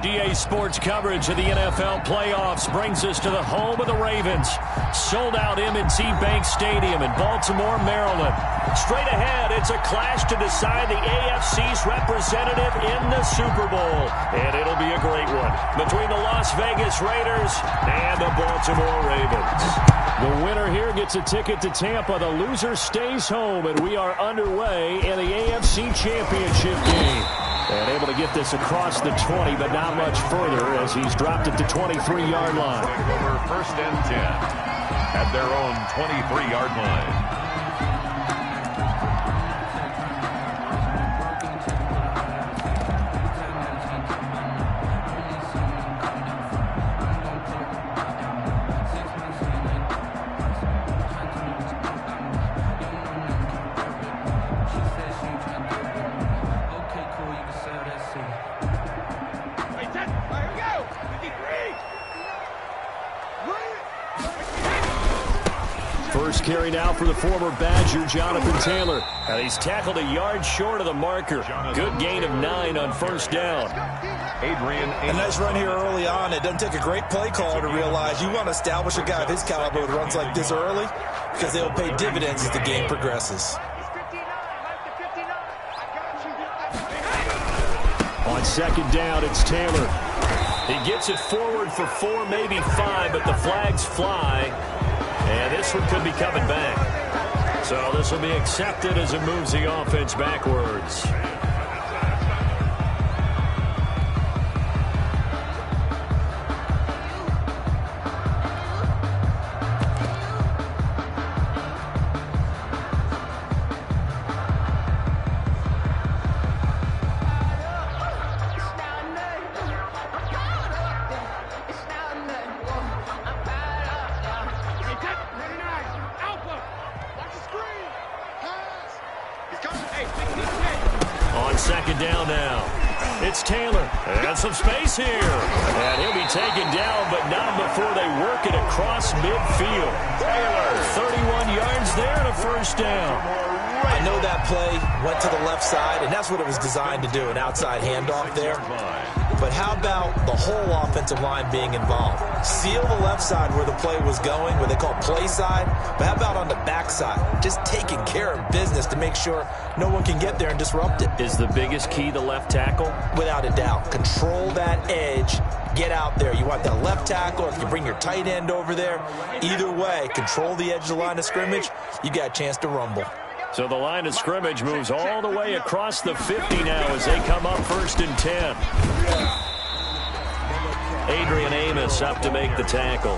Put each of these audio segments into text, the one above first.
EA Sports coverage of the NFL playoffs brings us to the home of the Ravens. Sold out M&T Bank Stadium in Baltimore, Maryland. Straight ahead, it's a clash to decide the AFC's representative in the Super Bowl. And it'll be a great one between the Las Vegas Raiders and the Baltimore Ravens. The winner here gets a ticket to Tampa. The loser stays home, and we are underway in the AFC Championship game. And able to get this across the 20, but not much further as he's dropped it to 23-yard line. Over first and 10 at their own 23-yard line. First carry now for the former Badger, Jonathan Taylor. And he's tackled a yard short of the marker. Good gain of 9 on first down. Adrian A nice run here early on. It doesn't take a great play caller to realize you want to establish a guy of his caliber with runs like this early because they'll pay dividends as the game progresses. On second down, it's Taylor. He gets it forward for 4, maybe 5, but the flags fly. And this one could be coming back. So this will be accepted as it moves the offense backwards. Second down now. It's Taylor. And some space here. And he'll be taken down, but not before they work it across midfield. Taylor, 31 yards there and a first down. I know that play went to the left side, and that's what it was designed to do, an outside handoff there. But how about the whole offensive line being involved? Seal the left side where the play was going, where they call play side. But how about on the back side? Just taking care of business to make sure no one can get there and disrupt it. Is the biggest key the left tackle? Without a doubt. Control that edge. Get out there. You want that left tackle. If you bring your tight end over there, either way, control the edge of the line of scrimmage. You got a chance to rumble. So the line of scrimmage moves all the way across the 50 now as they come up first and 10. Adrian Amos up to make the tackle.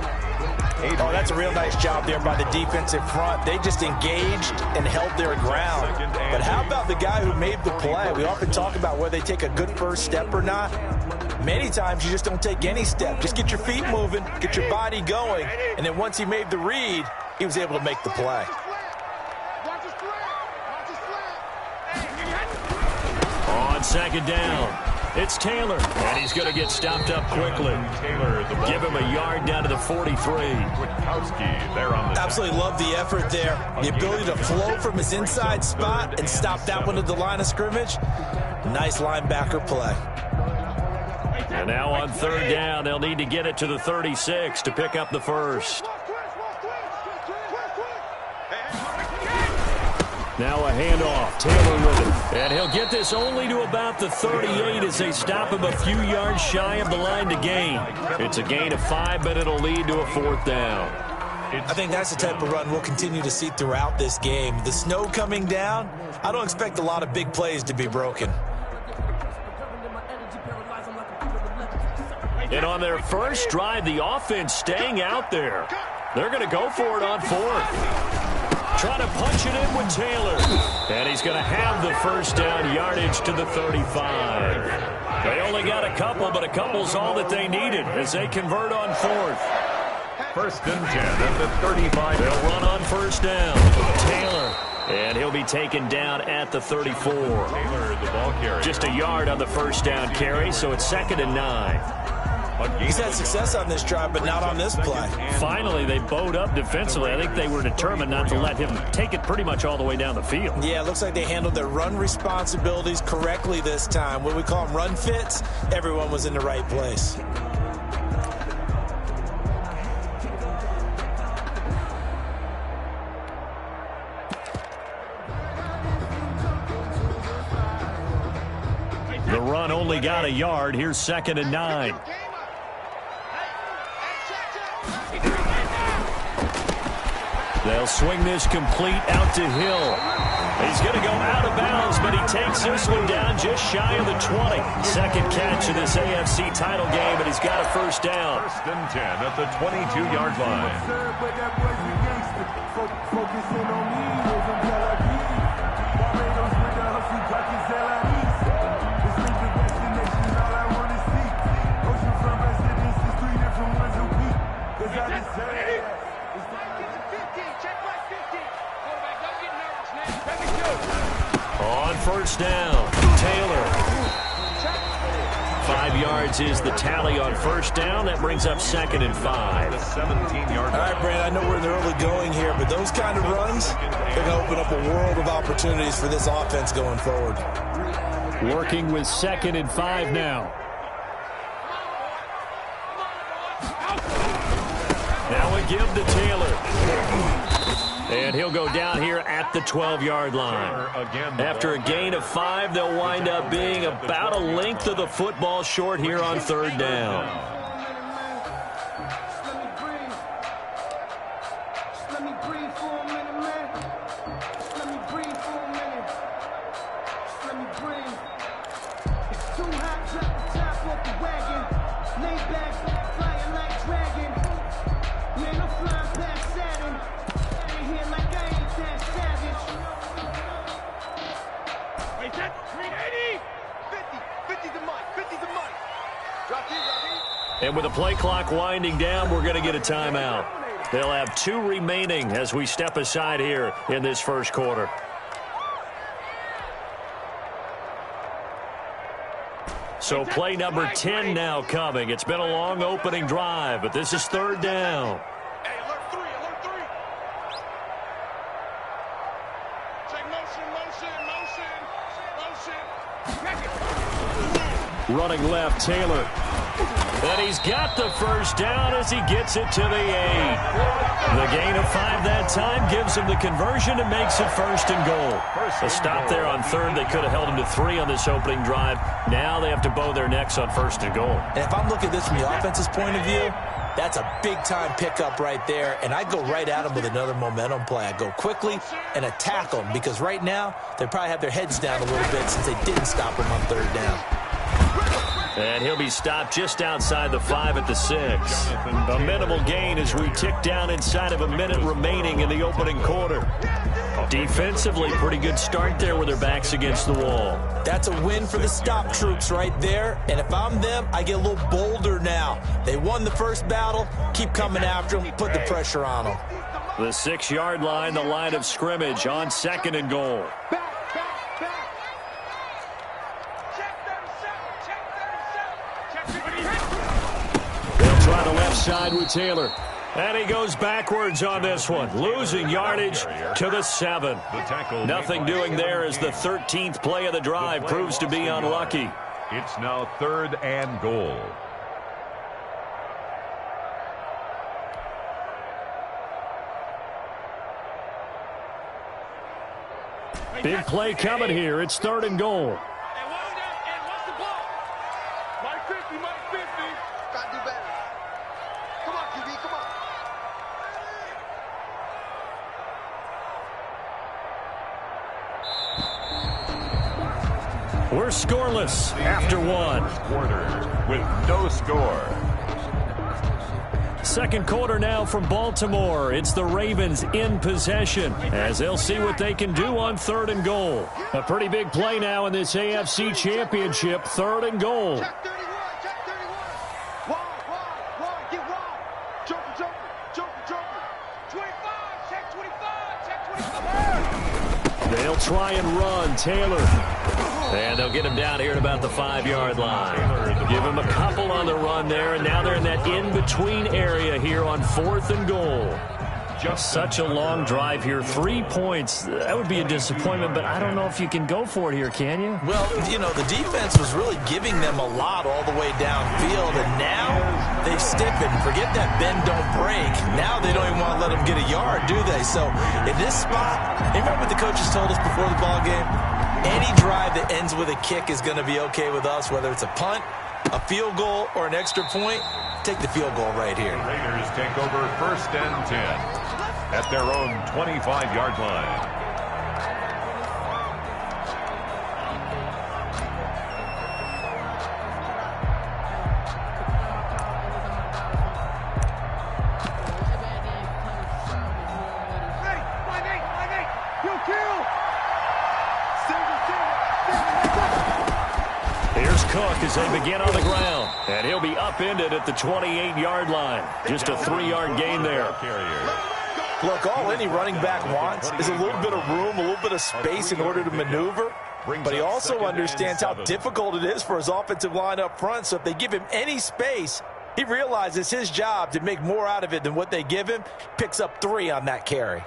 Oh, that's a real nice job there by the defensive front. They just engaged and held their ground. But how about the guy who made the play? We often talk about whether they take a good first step or not. Many times you just don't take any step. Just get your feet moving, get your body going, and then once he made the read, he was able to make the play. On second down, it's Taylor, and he's going to get stopped up quickly. Give him a yard down to the 43. Absolutely love the effort there. The ability to flow from his inside spot and stop that one at the line of scrimmage. Nice linebacker play. And now on third down, they'll need to get it to the 36 to pick up the first. Now a handoff. Taylor with it. And he'll get this only to about the 38 as they stop him a few yards shy of the line to gain. It's a gain of 5, but it'll lead to a fourth down. I think that's the type of run we'll continue to see throughout this game. The snow coming down, I don't expect a lot of big plays to be broken. And on their first drive, the offense staying out there. They're going to go for it on fourth. Trying to punch it in with Taylor. And he's going to have the first down yardage to the 35. They only got a couple, but a couple's all that they needed as they convert on fourth. First and 10 at the 35. They'll run on first down. Taylor. And he'll be taken down at the 34. Taylor, the ball carrier. Just a yard on the first down carry, so it's 2nd and 9. He's had success on this drive, but not on this play. Finally, they bowed up defensively. I think they were determined not to let him take it pretty much all the way down the field. Yeah, it looks like they handled their run responsibilities correctly this time. When we call them run fits, everyone was in the right place. The run only got a yard. Here's 2nd and 9. They'll swing this complete out to Hill. He's going to go out of bounds, but he takes this one down just shy of the 20. Second catch of this AFC title game, and he's got a first down. 1st and 10 at the 22-yard line. On first down, Taylor. 5 yards is the tally on first down. That brings up 2nd and 5. The 17-yard line. All right, Brandon, I know we're in the early going here, but those kind of runs, they're going to open up a world of opportunities for this offense going forward. Working with 2nd and 5 now. Now a give to Taylor. And he'll go down here at the 12-yard line. After a gain of 5, they'll wind up being about a length of the football short here on 3rd down. And with the play clock winding down, we're going to get a timeout. They'll have 2 remaining as we step aside here in this first quarter. So play number 10 now coming. It's been a long opening drive, but this is 3rd down. Hey, alert 3, alert 3. Take motion. Running left, Taylor. And he's got the first down as he gets it to the 8. The gain of 5 that time gives him the conversion and makes it 1st and goal. A stop there on 3rd. They could have held him to 3 on this opening drive. Now they have to bow their necks on 1st and goal. And if I'm looking at this from the offense's point of view, that's a big-time pickup right there. And I go right at him with another momentum play. I go quickly and attack them because right now they probably have their heads down a little bit since they didn't stop him on 3rd down. And he'll be stopped just outside the 5 at the 6. A minimal gain as we tick down inside of a minute remaining in the opening quarter. Defensively, pretty good start there with their backs against the wall. That's a win for the stop troops right there. And if I'm them, I get a little bolder now. They won the first battle. Keep coming after them. Put the pressure on them. The 6-yard line, the line of scrimmage on 2nd and goal. Try the left side with Taylor. And he goes backwards on this one. Losing yardage to the 7. Nothing doing there as the 13th play of the drive proves to be unlucky. It's now 3rd and goal. Big play coming here. It's 3rd and goal. We're scoreless after 1. Quarter with no score. Second quarter now from Baltimore. It's the Ravens in possession as they'll see what they can do on 3rd and goal. A pretty big play now in this AFC Championship. 3rd and goal. Check 31, check 31. Wide, get wide. Joker. 25, check 25. They'll try and run. Taylor. And they'll get him down here at about the 5-yard line. Give him a couple on the run there, and now they're in that in-between area here on 4th and goal. Just such a long drive here. 3 points. That would be a disappointment, but I don't know if you can go for it here, can you? Well, you know, the defense was really giving them a lot all the way downfield, and now they've stiffened. Forget that bend, don't break. Now they don't even want to let them get a yard, do they? So in this spot, remember what the coaches told us before the ball game? Any drive that ends with a kick is going to be okay with us, whether it's a punt, a field goal, or an extra point. Take the field goal right here. The Raiders take over 1st and 10 at their own 25-yard line. Here's Cook as they begin on the ground. And he'll be upended at the 28-yard line. Just a 3-yard gain there. Look, all any running back wants is a little bit of room, a little bit of space in order to maneuver. But he also understands how difficult it is for his offensive line up front. So if they give him any space, he realizes his job to make more out of it than what they give him. Picks up 3 on that carry.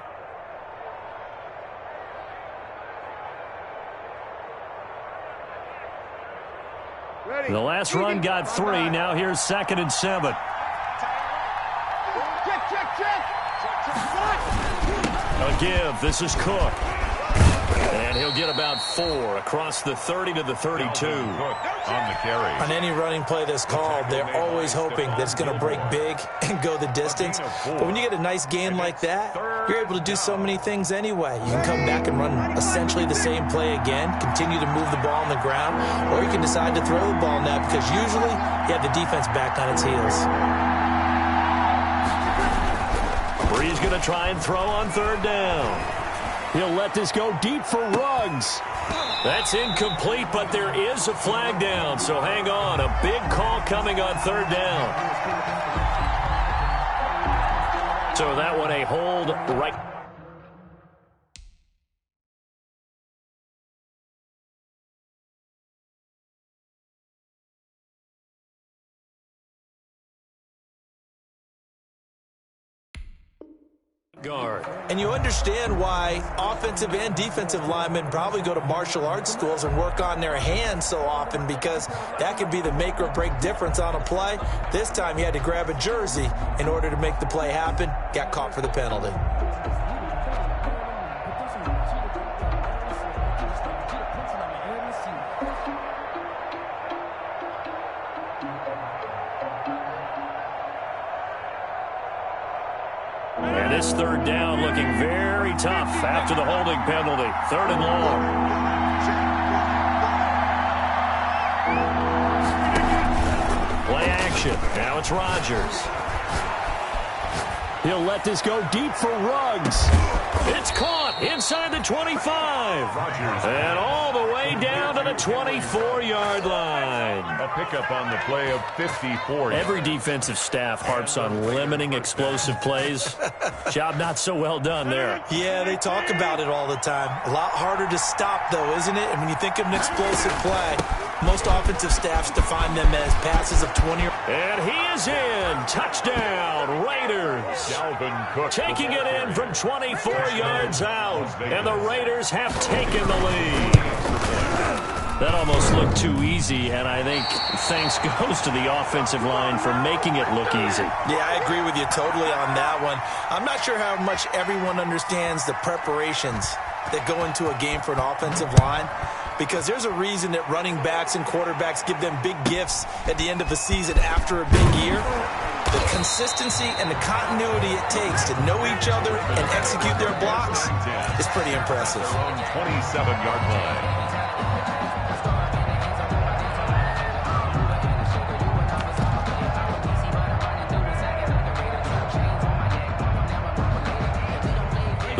The last run got 3. Now here's 2nd and 7. A give. This is Cook. And he'll get about 4 across the 30 to the 32. On the carry. On any running play that's called, they're always hoping that it's going to break big and go the distance. But when you get a nice gain like that, you're able to do so many things anyway. You can come back and run essentially the same play again, continue to move the ball on the ground, or you can decide to throw the ball now because usually you have the defense back on its heels. Bree's going to try and throw on 3rd down. He'll let this go deep for Ruggs. That's incomplete, but there is a flag down, so hang on. A big call coming on 3rd down. So that one a hold right. Guard. And you understand why offensive and defensive linemen probably go to martial arts schools and work on their hands so often, because that could be the make or break difference on a play. This time he had to grab a jersey in order to make the play happen. Got caught for the penalty. And this 3rd down looking very tough after the holding penalty. 3rd and long. Play action. Now it's Rodgers. He'll let this go deep for Ruggs. It's caught inside the 25. And all the way down to the 24-yard line. A pickup on the play of 54. Every defensive staff harps on limiting explosive plays. Job not so well done there. Yeah, they talk about it all the time. A lot harder to stop, though, isn't it? And when you think of an explosive play, most offensive staffs define them as passes of 20. And he is in. Touchdown, Raiders. Dalvin Cook taking it in from 24 yards out. And the Raiders have taken the lead. That almost looked too easy, and I think thanks goes to the offensive line for making it look easy. Yeah, I agree with you totally on that one. I'm not sure how much everyone understands the preparations that go into a game for an offensive line, because there's a reason that running backs and quarterbacks give them big gifts at the end of the season after a big year. The consistency and the continuity it takes to know each other and execute their blocks is pretty impressive. 27-yard line.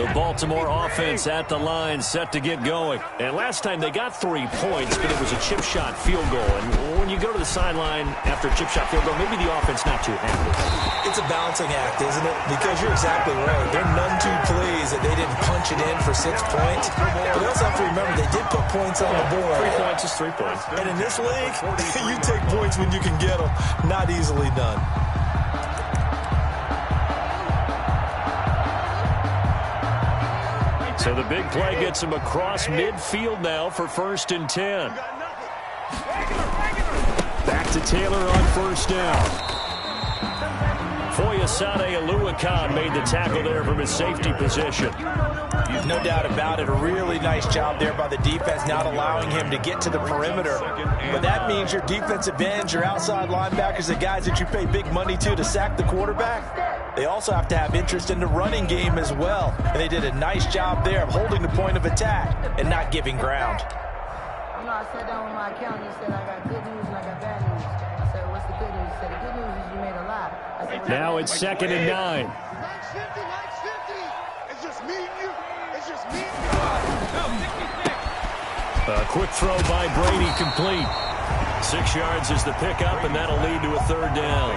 The Baltimore offense at the line, set to get going. And last time they got 3 points, but it was a chip shot field goal. And when you go to the sideline after a chip shot field goal, maybe the offense not too happy. It's a balancing act, isn't it? Because you're exactly right. They're none too pleased that they didn't punch it in for 6 points. But you also have to remember they did put points on the board. 3 points is 3 points. And in this league, you take points when you can get them. Not easily done. So the big play gets him across midfield now for 1st and 10. Back to Taylor on 1st down. Foyesade Oluwakan made the tackle there from his safety position. No doubt about it. A really nice job there by the defense, not allowing him to get to the perimeter. But that means your defensive ends, your outside linebackers, the guys that you pay big money to sack the quarterback, they also have to have interest in the running game as well. And they did a nice job there of holding the point of attack and not giving ground. You know, I sat down with my accountant and said, I got good news and I got bad news. I said, what's the good news? He said, the good news is you made a lot. I said, now it's 2nd and 9. Max 50, Max 50. It's just me and you. It's just me and you. A quick throw by Brady, complete. 6 yards is the pickup, and that'll lead to a 3rd down.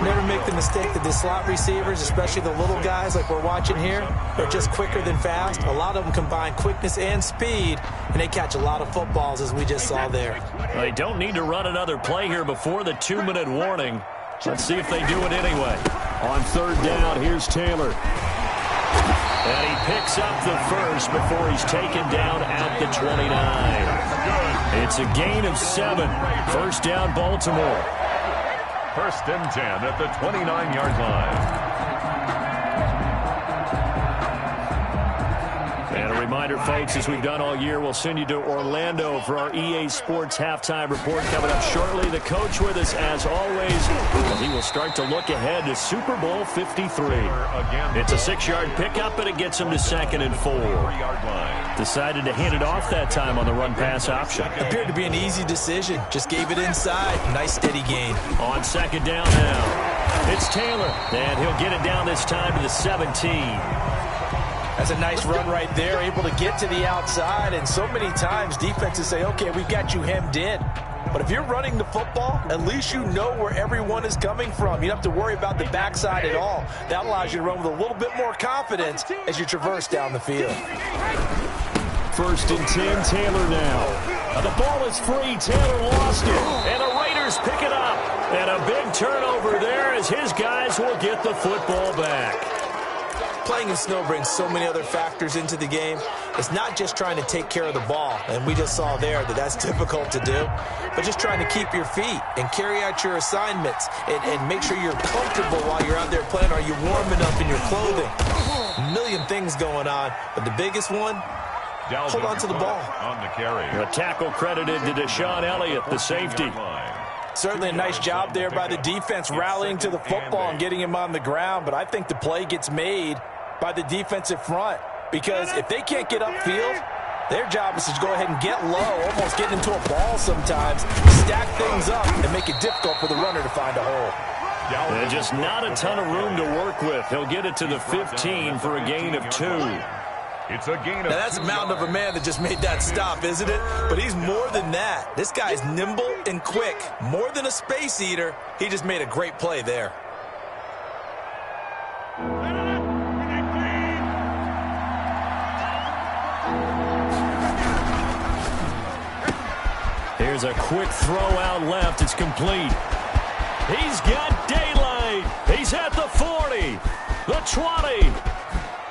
Never make the mistake that the slot receivers, especially the little guys like we're watching here, are just quicker than fast. A lot of them combine quickness and speed, and they catch a lot of footballs, as we just saw there. They don't need to run another play here before the 2-minute warning. Let's see if they do it anyway. On 3rd down, here's Taylor. And he picks up the first before he's taken down at the 29. It's a gain of 7. 1st down, Baltimore. 1st and 10 at the 29-yard line. And a reminder, folks, as we've done all year, we'll send you to Orlando for our EA Sports halftime report coming up shortly. The coach with us, as always, as he will start to look ahead to Super Bowl 53. It's a 6-yard pickup, and it gets him to 2nd and 4. Decided to hand it off that time on the run-pass option. Appeared to be an easy decision. Just gave it inside. Nice, steady gain. On 2nd down now, it's Taylor, and he'll get it down this time to the 17. That's a nice run right there, able to get to the outside, and so many times defenses say, okay, we've got you hemmed in. But if you're running the football, at least you know where everyone is coming from. You don't have to worry about the backside at all. That allows you to run with a little bit more confidence as you traverse down the field. 1st and 10, Taylor now. The ball is free. Taylor lost it, and the Raiders pick it up. And a big turnover there as his guys will get the football back. Playing in snow brings so many other factors into the game. It's not just trying to take care of the ball, and we just saw there that that's difficult to do, but just trying to keep your feet and carry out your assignments and make sure you're comfortable while you're out there playing. Are you warm enough in your clothing? A million things going on, but the biggest one, hold on to the ball. On the carry. A tackle credited to Deshaun Elliott, the safety. Certainly a nice job there by the defense rallying to the football and getting him on the ground, but I think the play gets made by the defensive front because if they can't get upfield, their job is to go ahead and get low, almost get into a ball sometimes, stack things up, and make it difficult for the runner to find a hole. And just not a ton of room to work with. He'll get it to the 15 for a gain of 2. It's a gain of 2. Now that's a mountain of a man that just made that stop, isn't it? But he's more than that. This guy's nimble and quick. More than a space eater, he just made a great play there. Here's a quick throw out left. It's complete. He's got daylight. He's at the 40, the 20.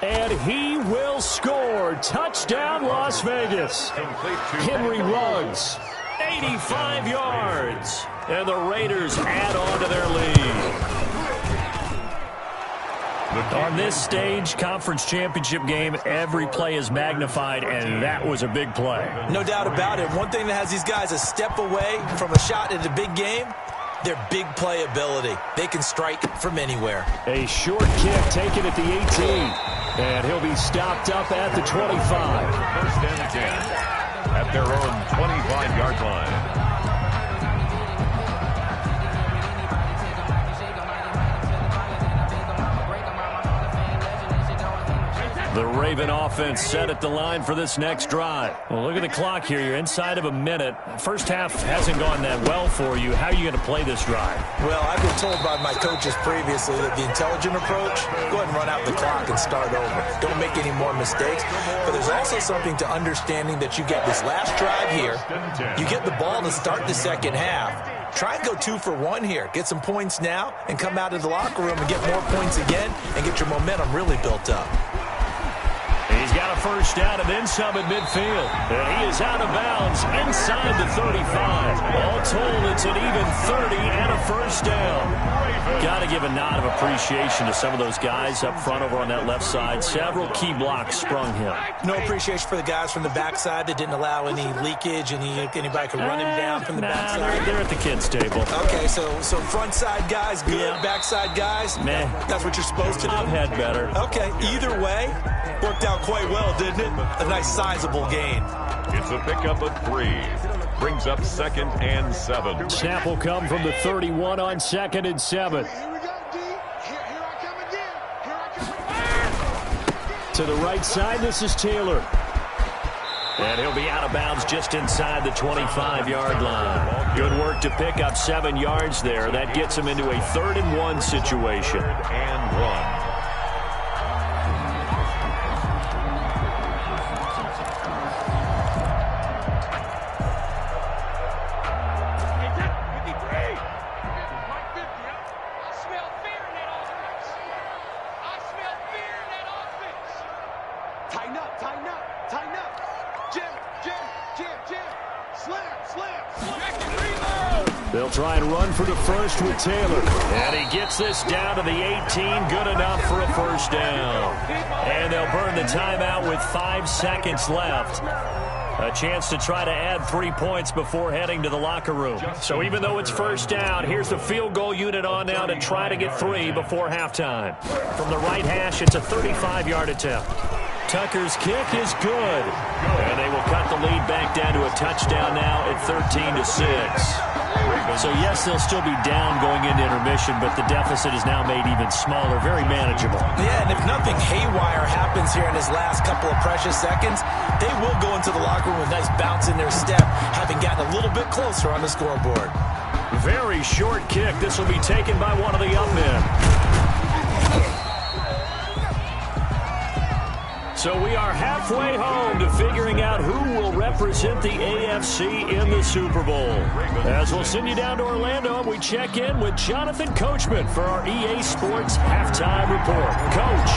And he will score. Touchdown, Las Vegas. Henry Ruggs, 85 yards. And the Raiders add on to their lead. On this stage, conference championship game, every play is magnified, and that was a big play. No doubt about it. One thing that has these guys a step away from a shot at a big game, their big play ability. They can strike from anywhere. A short kick taken at the 18. And he'll be stopped up at the 25. 1st and 10 at their own 25-yard line. The Raven offense set at the line for this next drive. Well, look at the clock here. You're inside of a minute. First half hasn't gone that well for you. How are you going to play this drive? Well, I've been told by my coaches previously that the intelligent approach, go ahead and run out the clock and start over. Don't make any more mistakes. But there's also something to understanding that you get this last drive here. You get the ball to start the second half. Try and go 2 for 1 here. Get some points now and come out of the locker room and get more points again and get your momentum really built up. He's got a first down and then some at midfield. And he is out of bounds inside the 35. All told, it's an even 30 and a first down. Got to give a nod of appreciation to some of those guys up front over on that left side. Several key blocks sprung him. No appreciation for the guys from the backside that didn't allow any leakage, anybody could run him down from the backside. They're at the kids' table. Okay, so front side guys good, backside guys, meh. That's what you're supposed to do? I've had better. Okay, either way, worked out quite well, didn't it? A nice sizable gain. It's a pickup of 3. Brings up 2nd and 7. Snap will come from the 31 on 2nd and 7. Here we go, D. Here I come again. Here I come. To the right side, this is Taylor. And he'll be out of bounds just inside the 25-yard line. Good work to pick up 7 yards there. That gets him into a 3rd and 1 situation. 3rd and 1. They'll try and run for the first with Taylor. And he gets this down to the 18. Good enough for a first down. And they'll burn the timeout with 5 seconds left. A chance to try to add 3 points before heading to the locker room. So even though it's first down, here's the field goal unit on now to try to get 3 before halftime. From the right hash, it's a 35-yard attempt. Tucker's kick is good. And they will cut the lead back down to a touchdown now at 13-6. So, yes, they'll still be down going into intermission, but the deficit is now made even smaller, very manageable. Yeah, and if nothing haywire happens here in his last couple of precious seconds, they will go into the locker room with a nice bounce in their step, having gotten a little bit closer on the scoreboard. Very short kick. This will be taken by one of the up men. So we are halfway home to figuring out who will represent the AFC in the Super Bowl. As we'll send you down to Orlando, we check in with Jonathan Coachman for our EA Sports Halftime Report. Coach,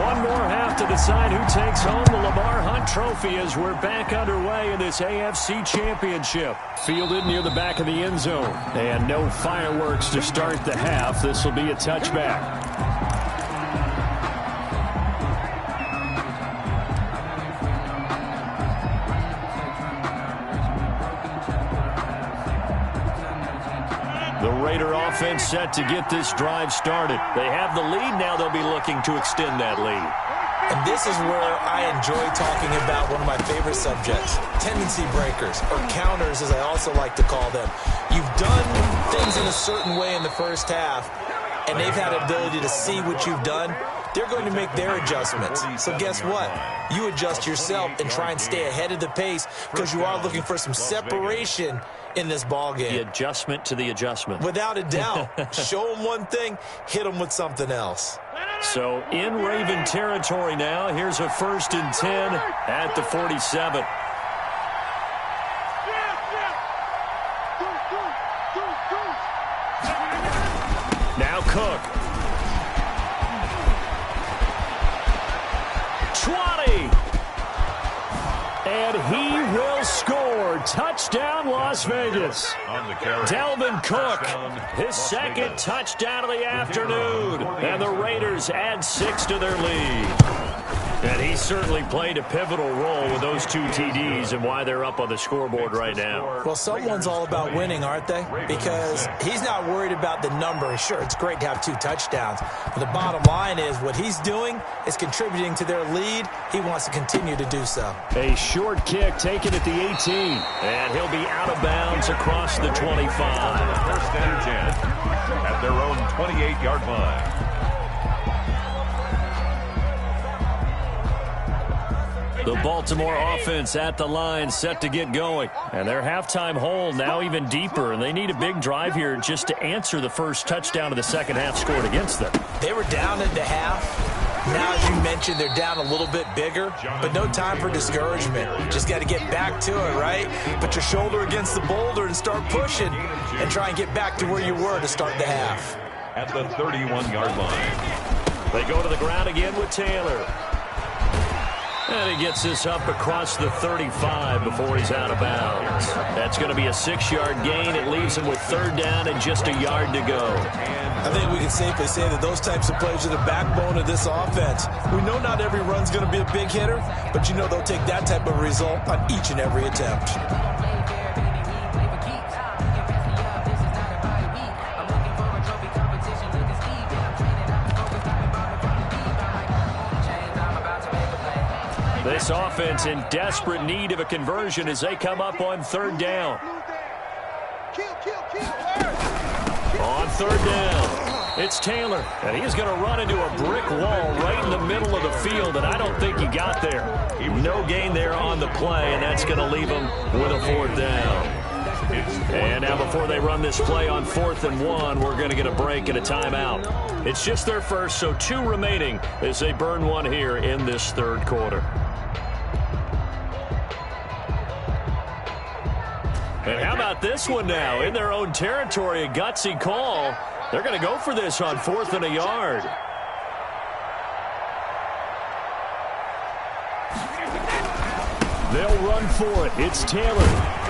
one more half to decide who takes home the Lamar Hunt Trophy as we're back underway in this AFC Championship. Fielded near the back of the end zone. And no fireworks to start the half. This will be a touchback. The Raider offense set to get this drive started. They have the lead. Now they'll be looking to extend that lead. And this is where I enjoy talking about one of my favorite subjects, tendency breakers, or counters as I also like to call them. You've done things in a certain way in the first half, and they've had the ability to see what you've done. They're going to make their adjustments. So guess what? You adjust yourself and try and stay ahead of the pace because you are looking for some separation in this ball game. The adjustment to the adjustment. Without a doubt. Show them one thing, hit them with something else. So in Raven territory now, here's a 1st and 10 at the 47. Now Cook. 20. And he will score. Touchdown, Las Vegas. Dalvin Cook, his second touchdown of the afternoon. And the Raiders add 6 to their lead. And he certainly played a pivotal role with those 2 TDs and why they're up on the scoreboard right now. Well, someone's all about winning, aren't they? Because he's not worried about the number. Sure, it's great to have 2 touchdowns. But the bottom line is what he's doing is contributing to their lead. He wants to continue to do so. A short kick taken at the 18. And he'll be out of bounds across the 25. 1st and 10 at their own 28-yard line. The Baltimore offense at the line, set to get going. And their halftime hole now even deeper, and they need a big drive here just to answer the first touchdown of the second half scored against them. They were down into half. Now, as you mentioned, they're down a little bit bigger, but no time for discouragement. Just got to get back to it, right? Put your shoulder against the boulder and start pushing and try and get back to where you were to start the half. At the 31-yard line. They go to the ground again with Taylor. And he gets this up across the 35 before he's out of bounds. That's going to be a 6-yard gain. It leaves him with third down and just a yard to go. I think we can safely say that those types of plays are the backbone of this offense. We know not every run's going to be a big hitter, but you know they'll take that type of result on each and every attempt. This offense in desperate need of a conversion as they come up on third down. On third down, it's Taylor, and he's going to run into a brick wall right in the middle of the field, and I don't think he got there. No gain there on the play, and that's going to leave him with a fourth down. And now before they run this play on 4th and 1, we're going to get a break and a timeout. It's just their first, so 2 remaining as they burn one here in this third quarter. And how about this one now? In their own territory, a gutsy call. They're going to go for this on 4th and a yard. They'll run for it. It's Taylor.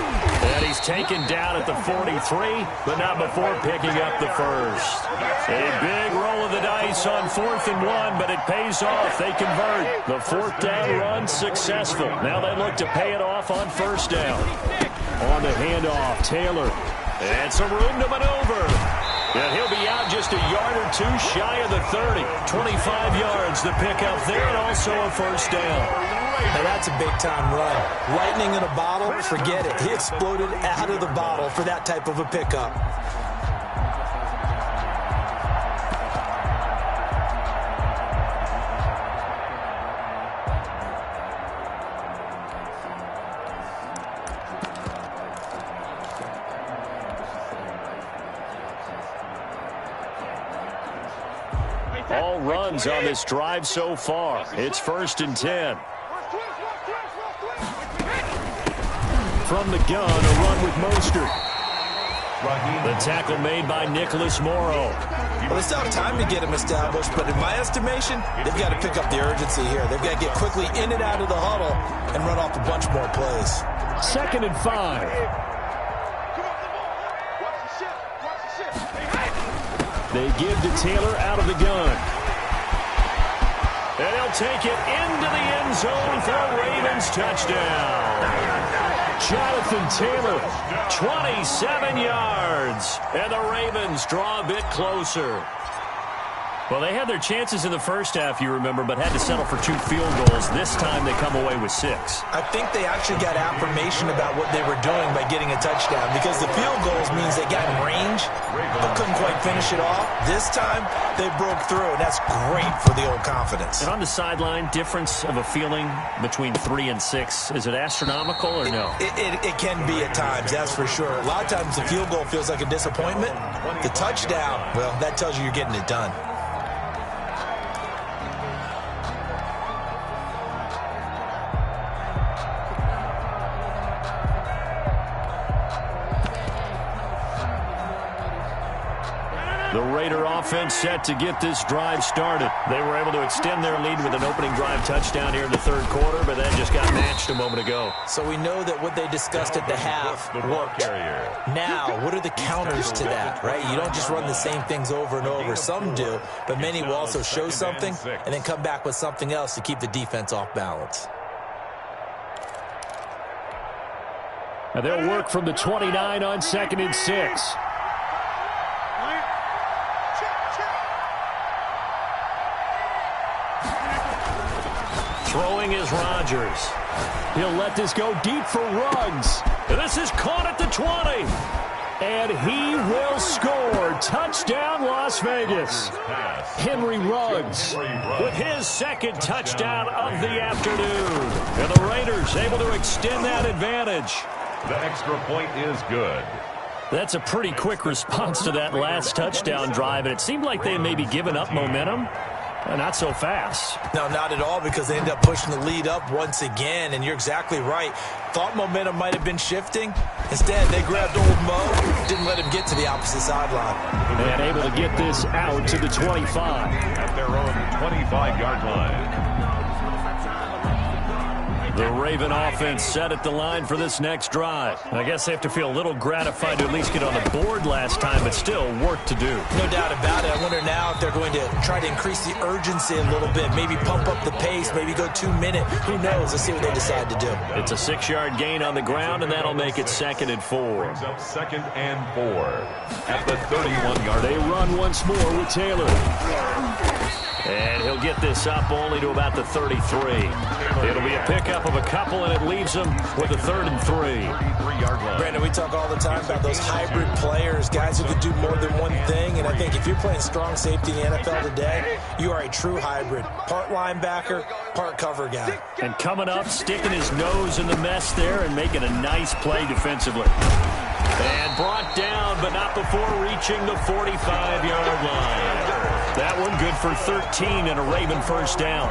And he's taken down at the 43, but not before picking up the first. A big roll of the dice on 4th and 1, but it pays off. They convert. The 4th down run successful. Now they look to pay it off on 1st down. On the handoff, Taylor. And some room to maneuver. And he'll be out just a yard or 2 shy of the 30. 25 yards the pickup there, and also a 1st down. Now that's a big-time run. Lightning in a bottle, forget it. He exploded out of the bottle for that type of a pickup. All runs on this drive so far. It's 1st and 10. From the gun, a run with Mostert. The tackle made by Nicholas Morrow. Well, they still have time to get him established, but in my estimation, they've got to pick up the urgency here. They've got to get quickly in and out of the huddle and run off a bunch more plays. 2nd and 5. They give to Taylor out of the gun. And he'll take it into the end zone for a Ravens touchdown. Jonathan Taylor, 27 yards. And the Ravens draw a bit closer. Well, they had their chances in the first half, you remember, but had to settle for 2 field goals. This time they come away with 6. I think they actually got affirmation about what they were doing by getting a touchdown, because the field goals means they got in range but couldn't quite finish it off. This time they broke through, and that's great for the old confidence. And on the sideline, difference of a feeling between 3 and 6, is it astronomical or no? It can be at times, that's for sure. A lot of times the field goal feels like a disappointment. The touchdown, well, that tells you you're getting it done. The Raider offense set to get this drive started. They were able to extend their lead with an opening drive touchdown here in the third quarter, but that just got matched a moment ago. So we know that what they discussed at the half worked. Now, what are the counters to that, right? You don't just run the same things over and over. Some do, but many will also show something and then come back with something else to keep the defense off balance. Now they'll work from the 29 on 2nd and 6. Throwing is Rodgers. He'll let this go deep for Ruggs. And this is caught at the 20. And he will score. Touchdown, Las Vegas. Henry Ruggs with his second touchdown of the afternoon. And the Raiders able to extend that advantage. The extra point is good. That's a pretty quick response to that last touchdown drive. And it seemed like they had maybe given up momentum. Not so fast. No, not at all, because they end up pushing the lead up once again, and you're exactly right. Thought momentum might have been shifting. Instead, they grabbed old Mo, didn't let him get to the opposite sideline. And able to get this out to the 25. At their own 25-yard line. The Raven offense set at the line for this next drive. I guess they have to feel a little gratified to at least get on the board last time, but still work to do. No doubt about it. I wonder now if they're going to try to increase the urgency a little bit, maybe pump up the pace, maybe go 2-minute. Who knows? Let's see what they decide to do. It's a 6-yard gain on the ground, and that'll make it 2nd and 4. Brings up 2nd and 4 at the 31-yard. They run once more with Taylor. And he'll get this up only to about the 33. It'll be a pickup of a couple, and it leaves him with a 3rd and 3. 33-yard line. Brandon, we talk all the time about those hybrid players, guys who can do more than one thing. And I think if you're playing strong safety in the NFL today, you are a true hybrid. Part linebacker, part cover guy. And coming up, sticking his nose in the mess there and making a nice play defensively. And brought down, but not before reaching the 45-yard line. That one good for 13 and a Raven first down.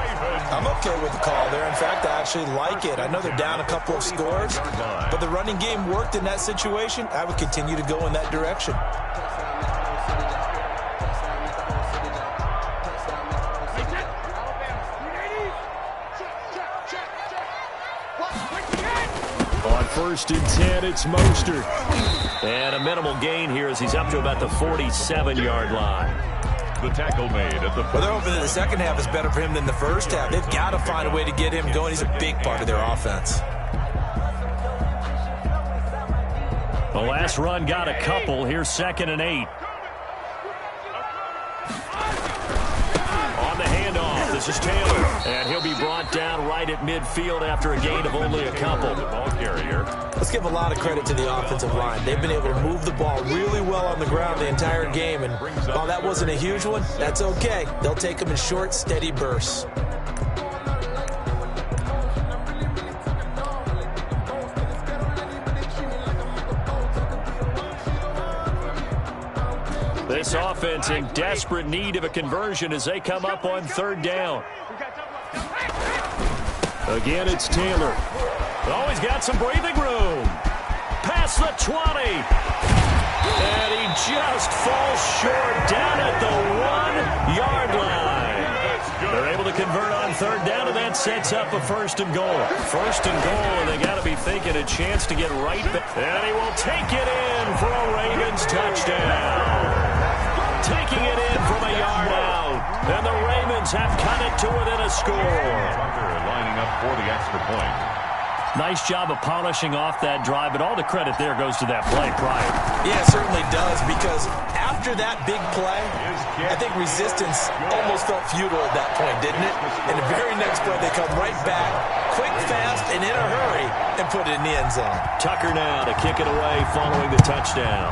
I'm okay with the call there. In fact, I actually like it. I know they're down a couple of scores, but the running game worked in that situation. I would continue to go in that direction. On 1st and 10, it's Mostert. And a minimal gain here as he's up to about the 47-yard line. The tackle made at the... Well, they're hoping that the second half is better for him than the first half. They've got to find a way to get him going. He's a big part of their offense. The last run got a couple. Here's 2nd and 8. On the handoff, this is Taylor. And he'll be brought down right at midfield after a gain of only a couple. The ball carrier. Let's give a lot of credit to the offensive line. They've been able to move the ball really well on the ground the entire game. And while that wasn't a huge one, that's okay. They'll take them in short, steady bursts. This offense in desperate need of a conversion as they come up on 3rd down. Again, it's Taylor. Always got some breathing room. Past the 20. And he just falls short down at the 1-yard line. They're able to convert on 3rd down, and that sets up a 1st and goal. 1st and goal, and they got to be thinking a chance to get right back. And he will take it in for a Ravens touchdown. Taking it in from a yard out. And the Ravens have cut it to within a score. Lining up for the extra point. Nice job of polishing off that drive, but all the credit there goes to that play prior. Yeah, it certainly does, because after that big play, I think resistance almost felt futile at that point, didn't it? And the very next play, they come right back, quick, fast, and in a hurry, and put it in the end zone. Tucker now to kick it away following the touchdown.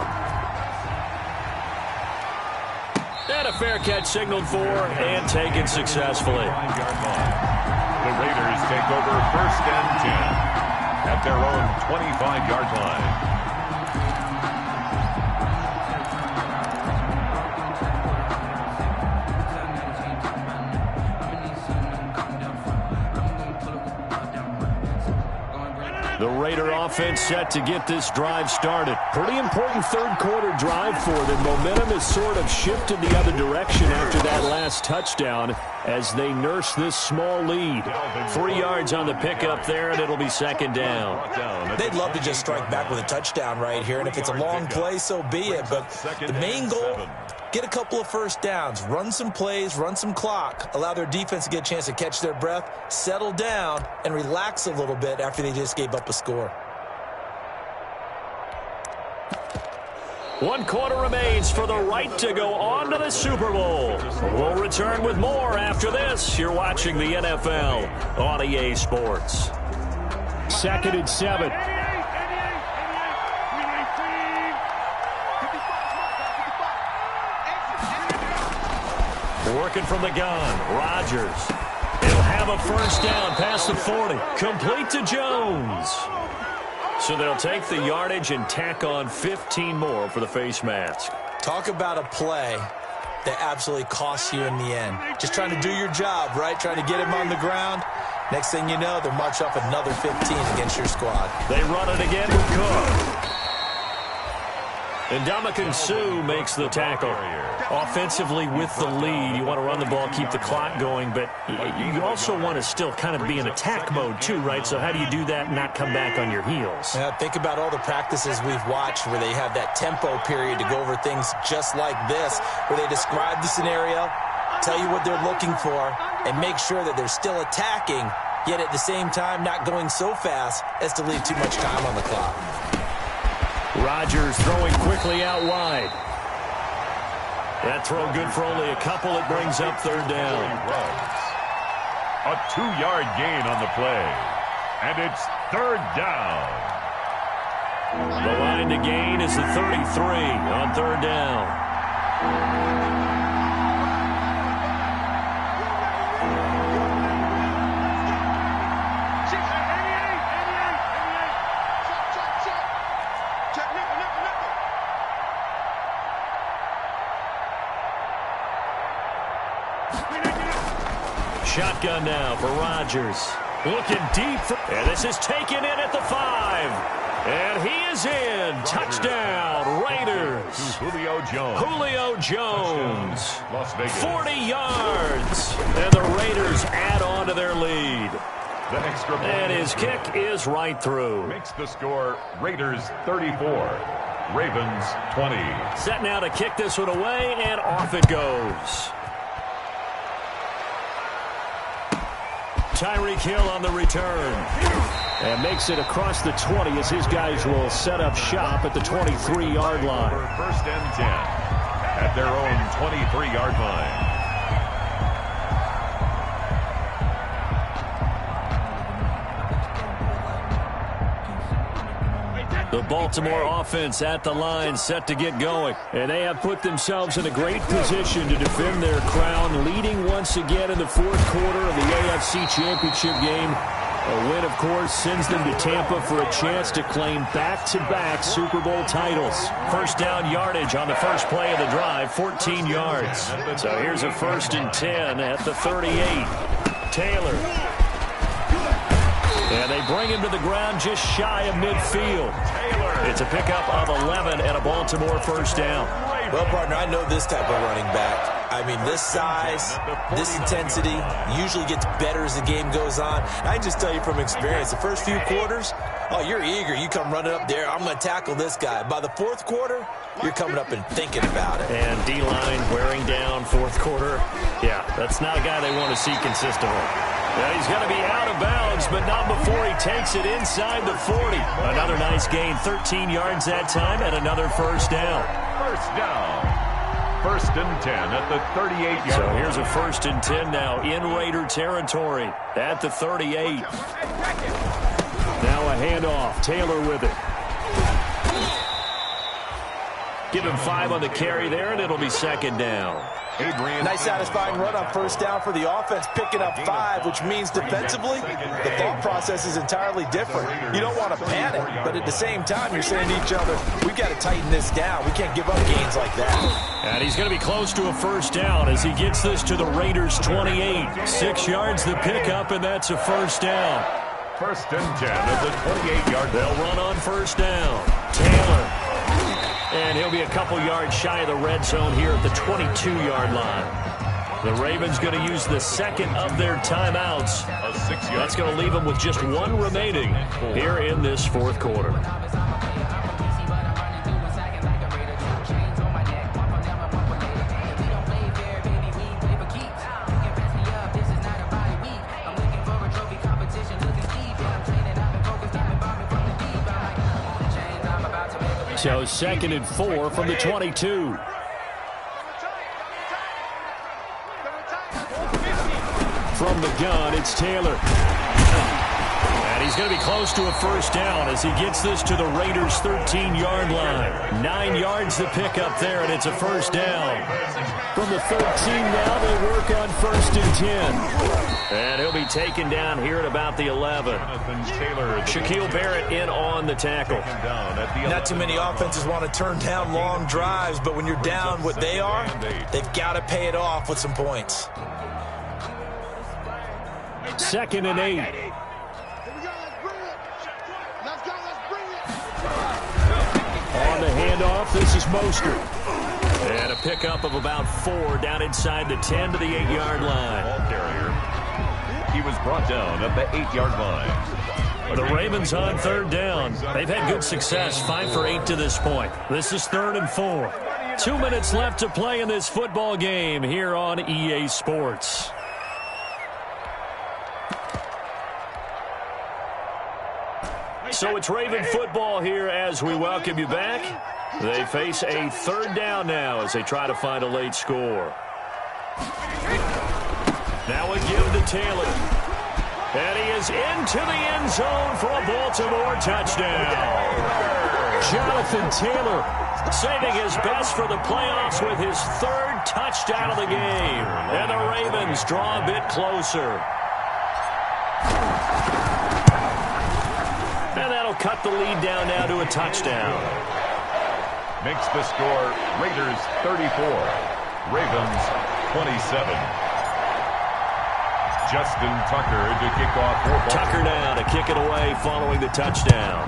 And a fair catch signaled for and taken successfully. The Raiders take over 1st and 10 at their own 25-yard line. The Raider offense set to get this drive started. Pretty important 3rd quarter drive for them. Momentum has sort of shifted the other direction after that last touchdown as they nurse this small lead. 3 yards on the pickup there, and it'll be 2nd down. They'd love to just strike back with a touchdown right here, and if it's a long play, so be it. But the main goal, get a couple of 1st downs, run some plays, run some clock, allow their defense to get a chance to catch their breath, settle down, and relax a little bit after they just gave up a score. 1 quarter remains for the right to go on to the Super Bowl. We'll return with more after this. You're watching the NFL on EA Sports. 2nd and 7. Working from the gun, Rodgers. He'll have a first down past the 40. Complete to Jones. So they'll take the yardage and tack on 15 more for the face mask. Talk about a play that absolutely costs you in the end. Just trying to do your job, right? Trying to get him on the ground. Next thing you know, they'll march off another 15 against your squad. They run it again with Cook. And Ndamukong Suh makes the tackle. Offensively with the lead, you want to run the ball, keep the clock going, but you also want to still kind of be in attack mode too, right? So how do you do that and not come back on your heels? Yeah, think about all the practices we've watched where they have that tempo period to go over things just like this, where they describe the scenario, tell you what they're looking for, and make sure that they're still attacking, yet at the same time not going so fast as to leave too much time on the clock. Rodgers throwing quickly out wide. That throw good for only a couple. It brings up third down. A 2-yard gain on the play. And it's third down. The line to gain is the 33 on third down. Shotgun now for Rodgers. Looking deep. And this is taken in at the 5. And he is in. Touchdown, Raiders. Julio Jones. Julio Jones. Las Vegas. 40 yards. And the Raiders add on to their lead. The extra point. And his kick is right through. Makes the score Raiders 34. Ravens 20. Set now to kick this one away, and off it goes. Tyreek Hill on the return. And makes it across the 20 as his guys will set up shop at the 23-yard line. First and 10 at their own 23-yard line. The Baltimore offense at the line set to get going. And they have put themselves in a great position to defend their crown, leading once again in the fourth quarter of the AFC Championship game. A win, of course, sends them to Tampa for a chance to claim back-to-back Super Bowl titles. First down yardage on the first play of the drive, 14 yards. So here's a first and 10 at the 38. Taylor. And they bring him to the ground just shy of midfield. It's a pickup of 11 and a Baltimore first down. Well, partner, I know this type of running back. I mean, this size, this intensity usually gets better as the game goes on. I can just tell you from experience, the first few quarters, oh, you're eager. You come running up there, I'm going to tackle this guy. By the fourth quarter, you're coming up and thinking about it. And D-line wearing down fourth quarter. Yeah, that's not a guy they want to see consistently. Now he's going to be out of bounds, but not before he takes it inside the 40. Another nice gain, 13 yards that time, and another first down. First down. First and 10 at the 38-yard line. So here's a first and 10 now in Raider territory at the 38. Now a handoff. Taylor with it. Give him 5 on the carry there, and it'll be second down. Nice satisfying run on first down for the offense, picking up 5, which means defensively, the thought process is entirely different. You don't want to panic, but at the same time, you're saying to each other, we've got to tighten this down. We can't give up gains like that. And he's going to be close to a first down as he gets this to the Raiders' 28. 6 yards the pickup, and that's a first down. First and 10 at the 28-yard line. They'll run on first down. Taylor. And he'll be a couple yards shy of the red zone here at the 22-yard line. The Ravens going to use the second of their timeouts. That's going to leave them with just 1 remaining here in this fourth quarter. So second and 4 from the 22. From the gun, it's Taylor. And And he's going to be close to a first down as he gets this to the Raiders' 13-yard line. 9 yards to pick up there, and it's a first down. From the 13 now, they work on 1st and 10. And he'll be taken down here at about the 11. Shaquille Barrett in on the tackle. Not too many offenses want to turn down long drives, but when you're down what they are, they've got to pay it off with some points. 2nd and 8. Here we go, let's bring it. Let's go, let's bring it. On the handoff, this is Mostert. And a pickup of about 4 down inside the 10 to the 8-yard line. Ball carrier. He was brought down at the 8-yard line. The Ravens on 3rd down. They've had good success, 5 for 8 to this point. This is 3rd and 4. 2 minutes left to play in this football game here on EA Sports. So it's Raven football here as we welcome you back. They face a 3rd down now as they try to find a late score. Now a give to Taylor. And he is into the end zone for a Baltimore touchdown. Jonathan Taylor saving his best for the playoffs with his 3rd touchdown of the game. And the Ravens draw a bit closer. And that'll cut the lead down now to a touchdown. Makes the score Raiders 34, Ravens 27. Justin Tucker to kick off for Baltimore. Tucker now to kick it away following the touchdown.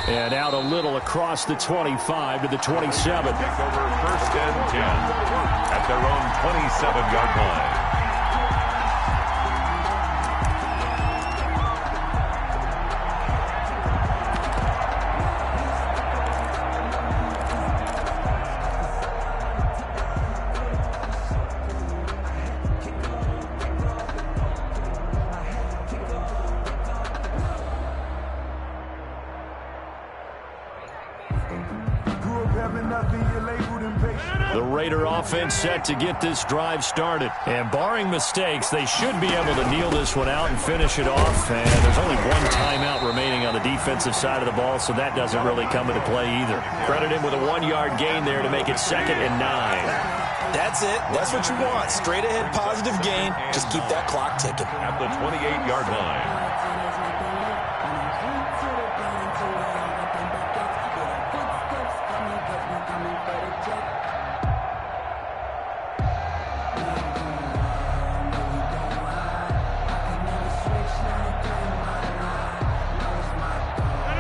And out a little across the 25 to the 27. Take over 1st and 10 at their own 27-yard line. The Raider offense set to get this drive started. And barring mistakes, they should be able to kneel this one out and finish it off. And there's only 1 timeout remaining on the defensive side of the ball, so that doesn't really come into play either. Credit him with a 1-yard gain there to make it 2nd and 9. That's it. That's what you want. Straight ahead positive gain. Just keep that clock ticking. At the 28-yard line.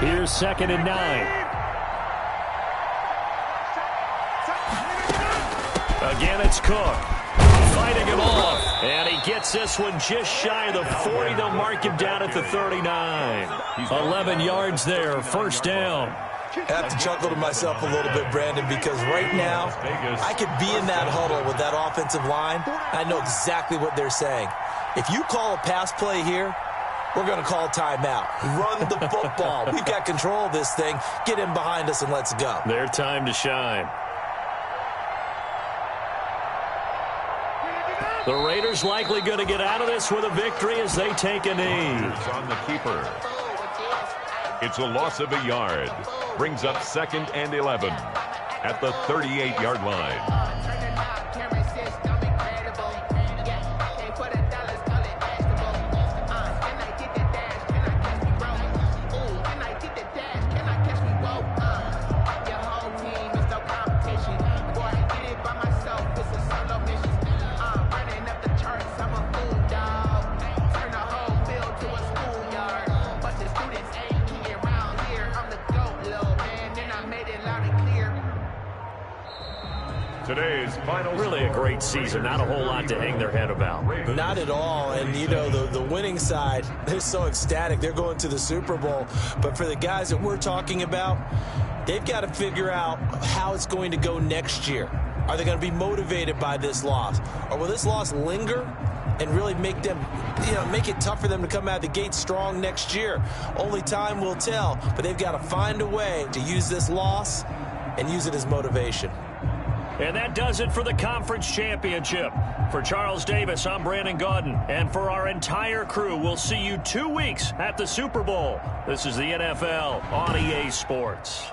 Here's 2nd and 9. Again, it's Cook. Fighting him off. And he gets this one just shy of the 40. They'll mark him down at the 39. 11 yards there. 1st down. I have to chuckle to myself a little bit, Brandon, because right now I could be in that huddle with that offensive line. I know exactly what they're saying. If you call a pass play here, we're going to call timeout. Run the football. We've got control of this thing. Get in behind us and let's go. Their time to shine. The Raiders likely going to get out of this with a victory as they take a knee. On the keeper. It's a loss of a yard. Brings up 2nd and 11 at the 38-yard line. Today's final. Really a great season. Not a whole lot to hang their head about. Not at all. And, you know, the winning side, they're so ecstatic. They're going to the Super Bowl. But for the guys that we're talking about, they've got to figure out how it's going to go next year. Are they going to be motivated by this loss? Or will this loss linger and really make them, make it tough for them to come out of the gate strong next year? Only time will tell. But they've got to find a way to use this loss and use it as motivation. And that does it for the conference championship. For Charles Davis, I'm Brandon Gaudin. And for our entire crew, we'll see you 2 weeks at the Super Bowl. This is the NFL on EA Sports.